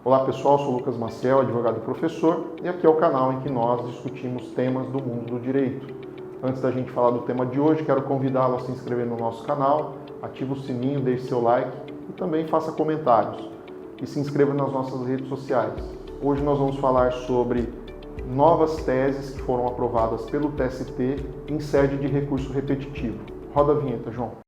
Olá pessoal, sou Lucas Maciel, advogado e professor, e aqui é o canal em que nós discutimos temas do mundo do direito. Antes da gente falar do tema de hoje, quero convidá-lo a se inscrever no nosso canal, ative o sininho, deixe seu like e também faça comentários. E se inscreva nas nossas redes sociais. Hoje nós vamos falar sobre novas teses que foram aprovadas pelo TST em sede de recurso repetitivo. Roda a vinheta, João.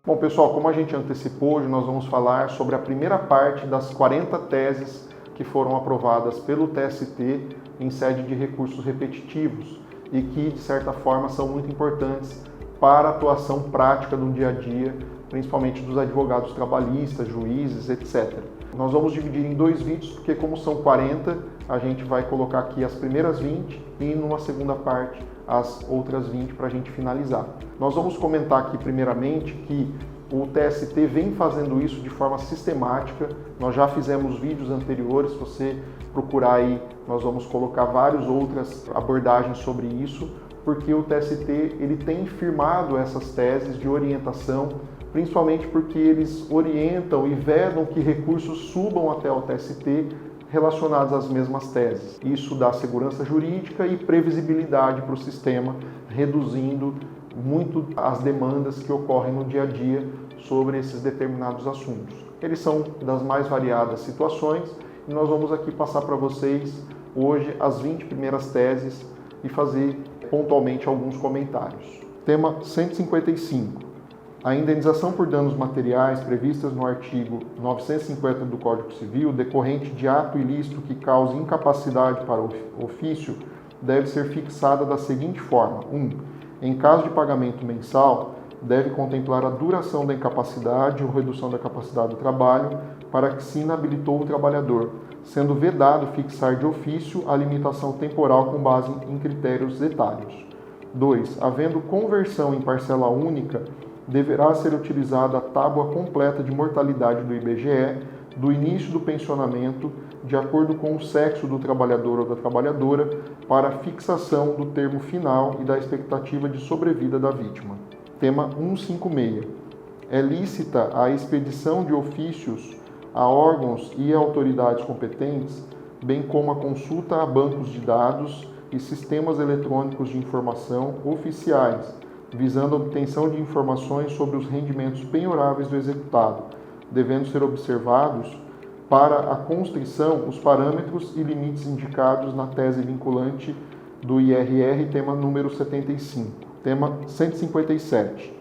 Bom, pessoal, como a gente antecipou, hoje nós vamos falar sobre a primeira parte das 40 teses que foram aprovadas pelo TST em sede de recursos repetitivos e que, de certa forma, são muito importantes para a atuação prática do dia a dia, principalmente dos advogados trabalhistas, juízes, etc. Nós vamos dividir em dois vídeos, porque como são 40, a gente vai colocar aqui as primeiras 20 e numa segunda parte as outras 20 para a gente finalizar. Nós vamos comentar aqui primeiramente que o TST vem fazendo isso de forma sistemática. Nós já fizemos vídeos anteriores, se você procurar aí, nós vamos colocar várias outras abordagens sobre isso, porque o TST ele tem firmado essas teses de orientação, principalmente porque eles orientam e vedam que recursos subam até o TST relacionados às mesmas teses. Isso dá segurança jurídica e previsibilidade para o sistema, reduzindo muito as demandas que ocorrem no dia a dia sobre esses determinados assuntos. Eles são das mais variadas situações e nós vamos aqui passar para vocês hoje as 20 primeiras teses e fazer pontualmente alguns comentários. Tema 155. A indenização por danos materiais previstas no artigo 950 do Código Civil, decorrente de ato ilícito que cause incapacidade para o ofício, deve ser fixada da seguinte forma. 1. Em caso de pagamento mensal, deve contemplar a duração da incapacidade ou redução da capacidade do trabalho para que se inabilitou o trabalhador, sendo vedado fixar de ofício a limitação temporal com base em critérios etários. 2. Havendo conversão em parcela única, deverá ser utilizada a tábua completa de mortalidade do IBGE do início do pensionamento, de acordo com o sexo do trabalhador ou da trabalhadora, para a fixação do termo final e da expectativa de sobrevida da vítima. Tema 156. É lícita a expedição de ofícios a órgãos e autoridades competentes, bem como a consulta a bancos de dados e sistemas eletrônicos de informação oficiais, visando a obtenção de informações sobre os rendimentos penhoráveis do executado, devendo ser observados para a constrição os parâmetros e limites indicados na tese vinculante do IRR, tema número 75. Tema 157.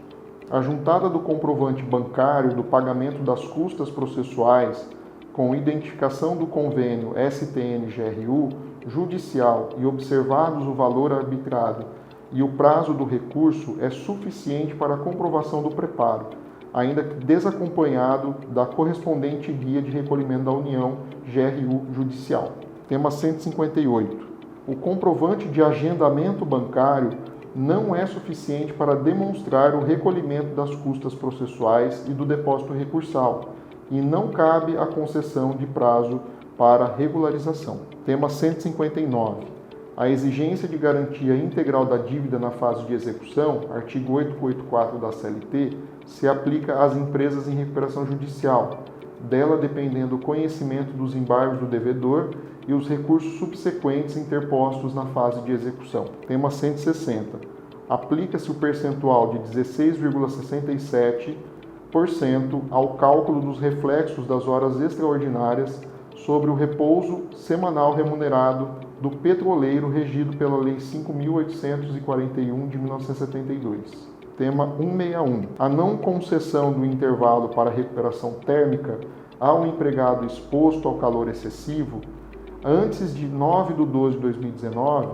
A juntada do comprovante bancário do pagamento das custas processuais com identificação do convênio STN-GRU judicial e observados o valor arbitrado e o prazo do recurso é suficiente para a comprovação do preparo, ainda que desacompanhado da correspondente guia de recolhimento da União GRU judicial. Tema 158. O comprovante de agendamento bancário não é suficiente para demonstrar o recolhimento das custas processuais e do depósito recursal, e não cabe a concessão de prazo para regularização. Tema 159. A exigência de garantia integral da dívida na fase de execução, artigo 884 da CLT, se aplica às empresas em recuperação judicial, dela dependendo o conhecimento dos embargos do devedor e os recursos subsequentes interpostos na fase de execução. Tema 160. Aplica-se o percentual de 16,67% ao cálculo dos reflexos das horas extraordinárias sobre o repouso semanal remunerado do petroleiro regido pela Lei 5.841 de 1972. Tema 161. A não concessão do intervalo para recuperação térmica ao empregado exposto ao calor excessivo antes de 9/12/2019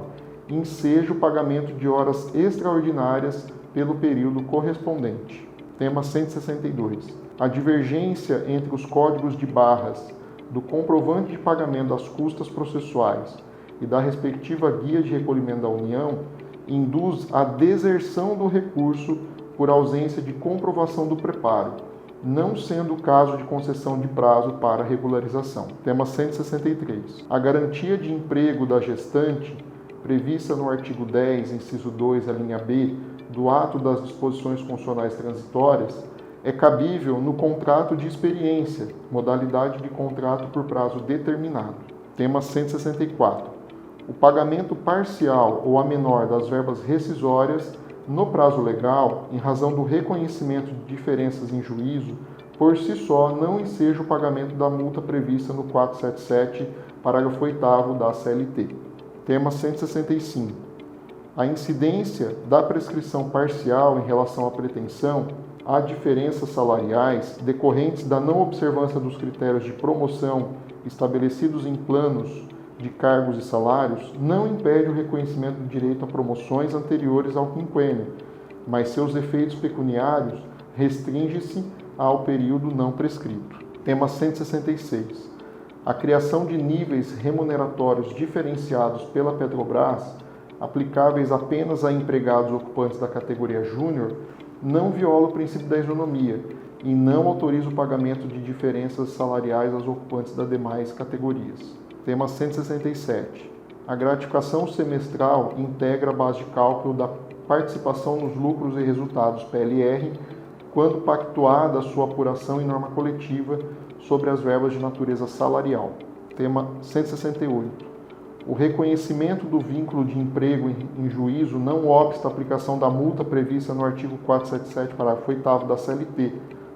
enseja o pagamento de horas extraordinárias pelo período correspondente. Tema 162. A divergência entre os códigos de barras do comprovante de pagamento das custas processuais e da respectiva guia de recolhimento da União induz a deserção do recurso por ausência de comprovação do preparo, não sendo o caso de concessão de prazo para regularização. Tema 163. A garantia de emprego da gestante, prevista no artigo 10, inciso 2, a linha B, do ato das disposições constitucionais transitórias, é cabível no contrato de experiência, modalidade de contrato por prazo determinado. Tema 164. O pagamento parcial ou a menor das verbas rescisórias no prazo legal, em razão do reconhecimento de diferenças em juízo, por si só não enseja o pagamento da multa prevista no 477, parágrafo 8º da CLT. Tema 165. A incidência da prescrição parcial em relação à pretensão a diferenças salariais decorrentes da não observância dos critérios de promoção estabelecidos em planos de cargos e salários não impede o reconhecimento do direito a promoções anteriores ao quinquênio, mas seus efeitos pecuniários restringe-se ao período não prescrito. Tema 166. A criação de níveis remuneratórios diferenciados pela Petrobras, aplicáveis apenas a empregados ocupantes da categoria júnior, não viola o princípio da isonomia e não autoriza o pagamento de diferenças salariais aos ocupantes das demais categorias. Tema 167. A gratificação semestral integra a base de cálculo da participação nos lucros e resultados PLR, quando pactuada a sua apuração em norma coletiva sobre as verbas de natureza salarial. Tema 168. O reconhecimento do vínculo de emprego em juízo não obsta a aplicação da multa prevista no artigo 477, parágrafo 8º da CLT,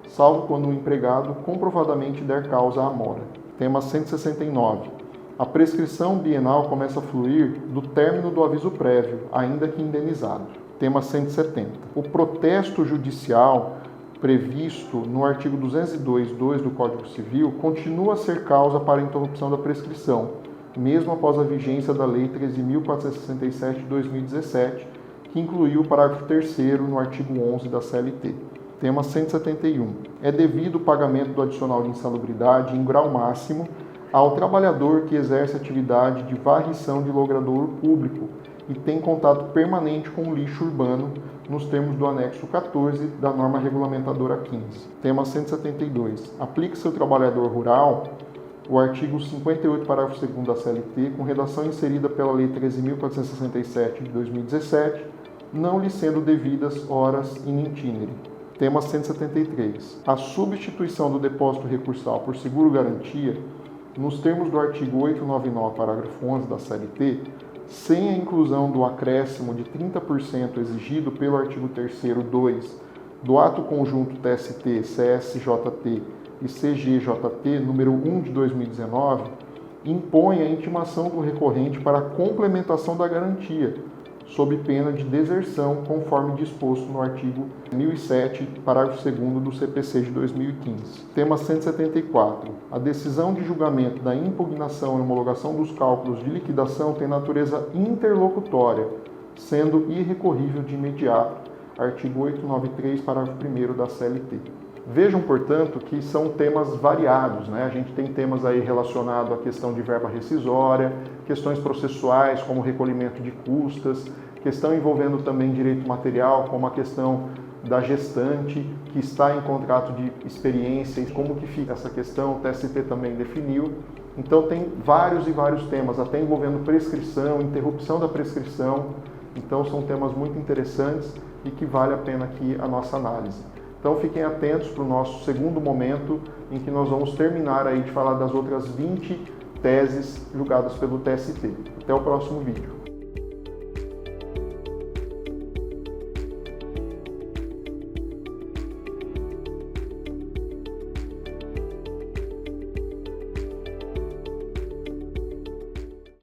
salvo quando o empregado comprovadamente der causa à mora. Tema 169. A prescrição bienal começa a fluir do término do aviso prévio, ainda que indenizado. Tema 170. O protesto judicial previsto no artigo 202(2) do Código Civil continua a ser causa para a interrupção da prescrição, mesmo após a vigência da Lei 13.467 de 2017, que incluiu o parágrafo 3º no artigo 11 da CLT. Tema 171. É devido o pagamento do adicional de insalubridade em grau máximo ao trabalhador que exerce atividade de varrição de logradouro público e tem contato permanente com o lixo urbano, nos termos do anexo 14 da norma regulamentadora 15. Tema 172. Aplica-se ao trabalhador rural o artigo 58, parágrafo 2º da CLT, com redação inserida pela Lei 13.467 de 2017, não lhe sendo devidas horas in itinere. Tema 173. A substituição do depósito recursal por seguro-garantia, nos termos do artigo 899, parágrafo 11 da CLT, sem a inclusão do acréscimo de 30% exigido pelo artigo 3º 2 do Ato Conjunto TST, CSJT e CGJT número 1 de 2019, impõe a intimação do recorrente para a complementação da garantia, sob pena de deserção, conforme disposto no artigo 1007, parágrafo 2º do CPC de 2015. Tema 174. A decisão de julgamento da impugnação e homologação dos cálculos de liquidação tem natureza interlocutória, sendo irrecorrível de imediato. Artigo 893, parágrafo 1º da CLT. Vejam, portanto, que são temas variados, né? A gente tem temas aí relacionados à questão de verba rescisória, questões processuais, como recolhimento de custas, questão envolvendo também direito material, como a questão da gestante, que está em contrato de experiência, e como que fica essa questão, o TST também definiu. Então tem vários e vários temas, até envolvendo prescrição, interrupção da prescrição. Então são temas muito interessantes e que vale a pena aqui a nossa análise. Então fiquem atentos para o nosso segundo momento, em que nós vamos terminar aí de falar das outras 20 teses julgadas pelo TST. Até o próximo vídeo.